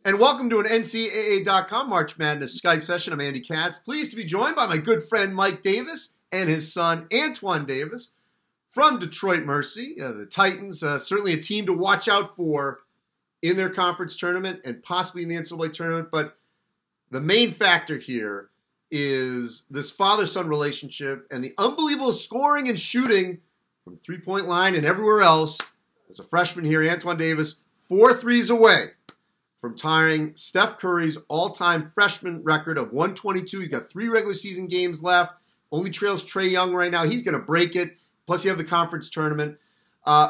And welcome to an NCAA.com March Madness Skype session. I'm Andy Katz. Pleased to be joined by my good friend Mike Davis and his son Antoine Davis from Detroit Mercy. The Titans, certainly a team to watch out for in their conference tournament and possibly in the NCAA tournament. But the main factor here is this father-son relationship and the unbelievable scoring and shooting from three-point line and everywhere else. As a freshman here, Antoine Davis, 4 threes away from tying Steph Curry's all-time freshman record of 122. He's got 3 regular season games left. Only trails Trae Young right now. He's going to break it. Plus, you have the conference tournament.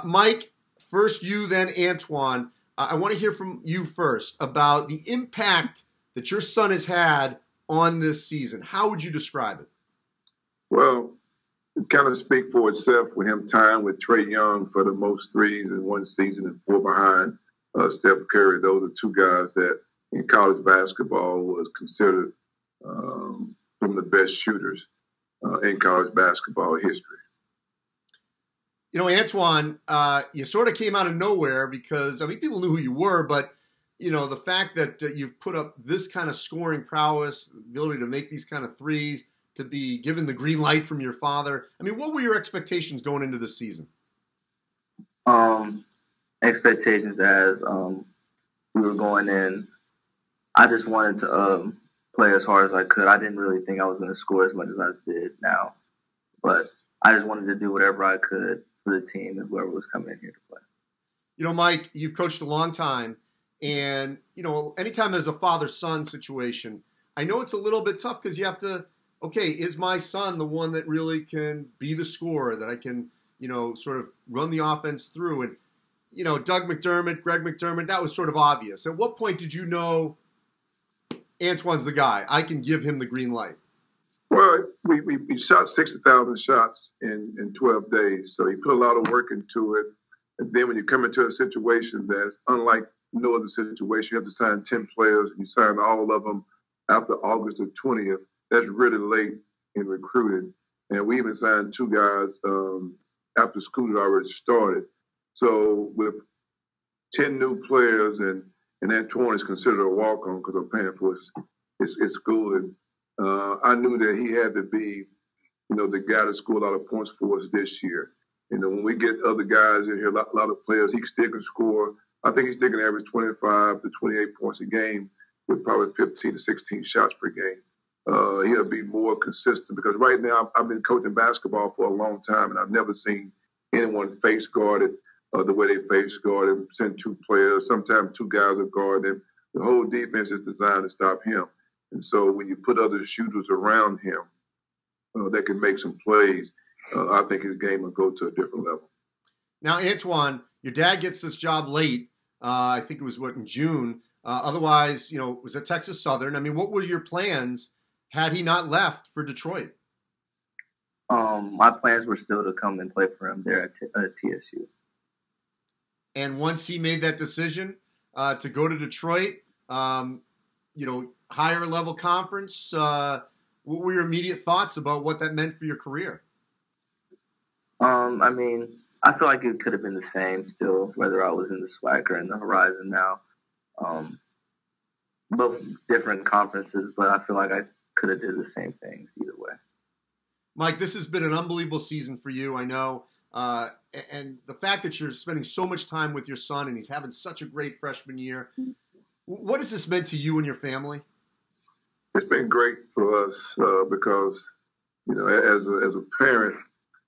Mike, first you, then Antoine. I want to hear from you first about the impact that your son has had on this season. How would you describe it? Well, it kind of speak for itself with him tying with Trae Young for the most threes in one season and 4 behind Steph Curry. Those are 2 guys that in college basketball was considered some of the best shooters in college basketball history. You know, Antoine, you sort of came out of nowhere because, I mean, people knew who you were, but, you know, the fact that you've put up this kind of scoring prowess, the ability to make these kind of threes, to be given the green light from your father. I mean, what were your expectations going into this season? Expectations as we were going in, I just wanted to play as hard as I could. I didn't really think I was going to score as much as I did now, but I just wanted to do whatever I could for the team and whoever was coming in here to play. You know, Mike, you've coached a long time, and, you know, anytime there's a father-son situation, I know it's a little bit tough because you have to, okay, is my son the one that really can be the scorer, that I can, you know, sort of run the offense through? And, you know, Greg McDermott, that was sort of obvious. At what point did you know Antoine's the guy? I can give him the green light. Well, we shot 60,000 shots in 12 days, so he put a lot of work into it. And then when you come into a situation that's unlike no other situation, you have to sign 10 players, and you sign all of them after August the 20th. That's really late in recruiting. And we even signed 2 guys after school had already started. So with 10 new players, and Antoine is considered a walk-on because I'm paying for his schooling, I knew that he had to be, you know, the guy to score a lot of points for us this year. You know, when we get other guys in here, a lot of players, he still can score. I think he's still can average 25 to 28 points a game with probably 15 to 16 shots per game. He'll be more consistent because right now I've been coaching basketball for a long time, and I've never seen anyone face guarded the way they face guard him, send 2 players. Sometimes 2 guys are guarding him. The whole defense is designed to stop him. And so when you put other shooters around him that can make some plays, I think his game will go to a different level. Now, Antoine, your dad gets this job late. I think it was, in June? Otherwise, you know, it was at Texas Southern. I mean, what were your plans had he not left for Detroit? My plans were still to come and play for him there at TSU. And once he made that decision to go to Detroit, you know, higher level conference, what were your immediate thoughts about what that meant for your career? I mean, I feel like it could have been the same still, whether I was in the SWAC or in the Horizon now. Both different conferences, but I feel like I could have did the same things either way. Mike, this has been an unbelievable season for you, I know. And the fact that you're spending so much time with your son and he's having such a great freshman year, what has this meant to you and your family? It's been great for us because, you know, as a parent,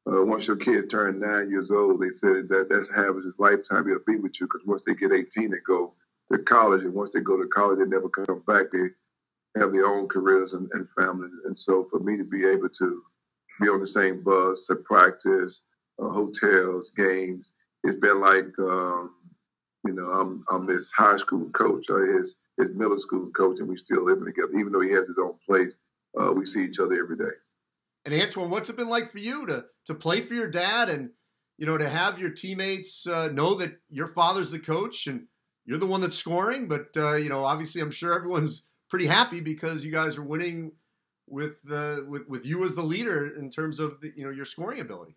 once your kid turned 9 years old, they said that's half of his lifetime he'll be with you because once they get 18, they go to college. And once they go to college, they never come back. They have their own careers and families. And so for me to be able to be on the same bus at practice, hotels, games, it's been like, you know, I'm his high school coach or his middle school coach, and we still living together. Even though he has his own place, we see each other every day. And Antoine, what's it been like for you to play for your dad and, you know, to have your teammates know that your father's the coach and you're the one that's scoring? But, you know, obviously I'm sure everyone's pretty happy because you guys are winning with you as the leader in terms of the, you know, your scoring ability.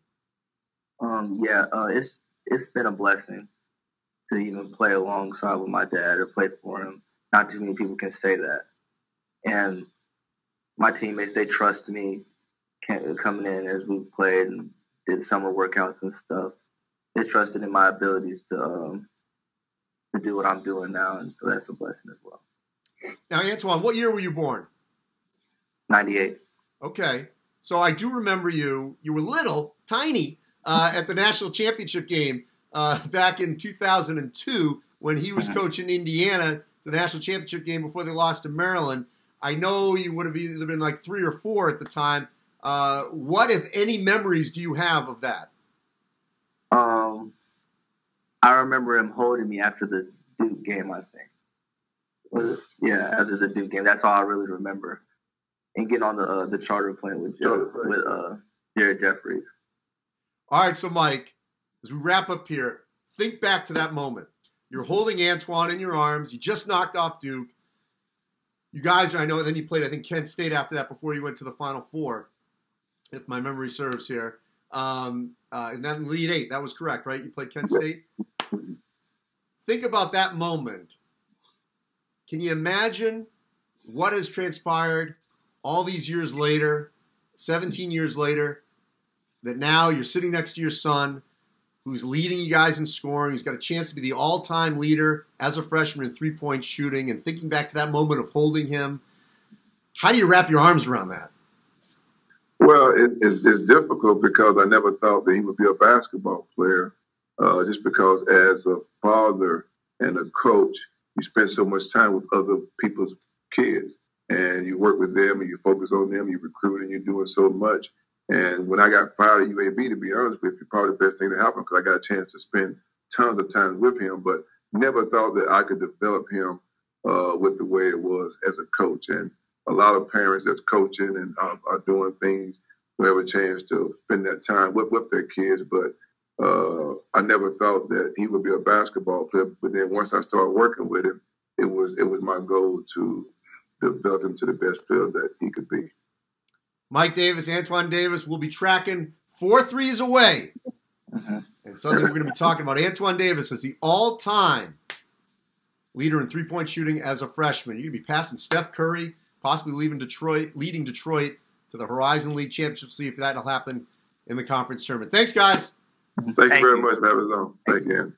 It's been a blessing to even play alongside with my dad or play for him. not too many people can say that. And my teammates, they trust me coming in as we played and did summer workouts and stuff. They trusted in my abilities to do what I'm doing now, and so that's a blessing as well. Now, Antoine, what year were you born? 98. Okay. So I do remember you. You were little, tiny, at the national championship game back in 2002 when he was coaching Indiana, the national championship game before they lost to Maryland. I know you would have either been like 3 or 4 at the time. What, if any, memories do you have of that? I remember him holding me after the Duke game, I think. Yeah, after the Duke game. That's all I really remember. And getting on the charter plane with Jared Jeffries. All right, so Mike, as we wrap up here, think back to that moment. You're holding Antoine in your arms. You just knocked off Duke. You guys, I know, then you played, I think, Kent State after that before you went to the Final Four, if my memory serves here. And then Elite Eight, that was correct, right? You played Kent State? Think about that moment. Can you imagine what has transpired all these years later, 17 years later, that now you're sitting next to your son who's leading you guys in scoring, who's got a chance to be the all-time leader as a freshman in three-point shooting, and thinking back to that moment of holding him? How do you wrap your arms around that? Well, it's difficult because I never thought that he would be a basketball player, just because as a father and a coach, you spend so much time with other people's kids, and you work with them, and you focus on them, you recruit, and you're doing so much. And when I got fired at UAB, to be honest with you, probably the best thing that happened because I got a chance to spend tons of time with him, but never thought that I could develop him with the way it was as a coach. And a lot of parents that's coaching and are doing things who have a chance to spend that time with their kids. But I never thought that he would be a basketball player. But then once I started working with him, it was my goal to develop him to the best player that he could be. Mike Davis, Antoine Davis will be tracking 4 threes away. And suddenly we're going to be talking about Antoine Davis as the all-time leader in three-point shooting as a freshman. You're going to be passing Steph Curry, possibly leading Detroit to the Horizon League Championship. See if that'll happen in the conference tournament. Thanks, guys. Thank you very much, Matt. Thank you.